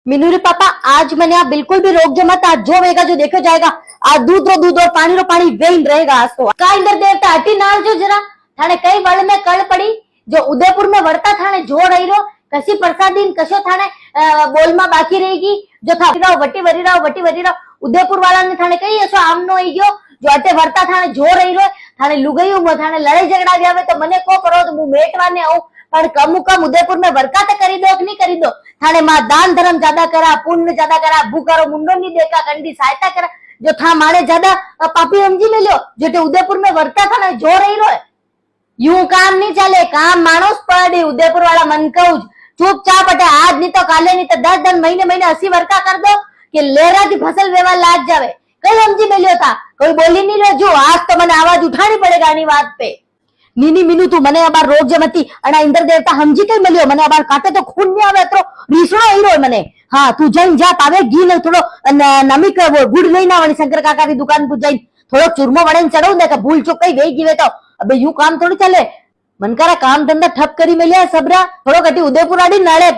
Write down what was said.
मीनू रे पापा आज मैंने आप बिल्कुल भी रोक जमत आज जो होएगा जो देखो जाएगा आज दूध और पानी वेन रहेगा आज तो का इंदर देवता हटी नाल जो जरा थाने कई वळ में कळ पड़ी जो उदयपुर में वर्ता थाने जो रही रो कसी प्रसादी कशो थाने बोल में बाकी रहेगी जो था वटी वरी राव उदयपुर वाला ने थाने कई ऐसो आमनो आई गयो जो अटे वर्ता थाने जो रही रो थाने लुगाई थाने लड़ाई झगड़ा जावे तो मने को करो तो मु मेटवा ने आऊं पर कम उदयपुर में वर्का तो करी दो कि नहीं करी दो थाने मां दान धर्म ज्यादा करा पुण्य ज्यादा करा भूखारो मुंडो नहीं देखा कंडी सहायता करा जो था मारे ज्यादा पापी समझी ले लो जो उदयपुर में वर्ता था ना जो रही रो यूं काम नहीं चले काम मानोस पड़े उदयपुर वाला मन कहूं चुपचाप अटे आज नहीं तो काले नहीं तो 10 महीने 80 वर्का कर दो कि लेरा की फसल व्यवहार लाग जावे कई समझी मिलियो था कोई बोली नहीं लो जो आज तो मैंने आवाज उठानी पड़ेगा आनी बात पे नीनी मीनू तू मने अबार रोग जमती अना इंद्र देवता हमजी कई मिलियो मने अबार काटे तो खून नहीं आवे तो रीसणो हीरो मने हाँ तू जईन जा पावे घी ने थोड़ो नमिक वो गुड़ लईने आवणी शंकर काका की दुकान पर जईन थोड़ो चूरमो वड़ेन चढ़ो दे के भूल चूक कई वेई गई तो अबे यूं काम थोड़ी चले मनकारा काम धंधा ठप करी मिलिया सबरा थोड़ो कटी उदयपुर आड़ी नड़े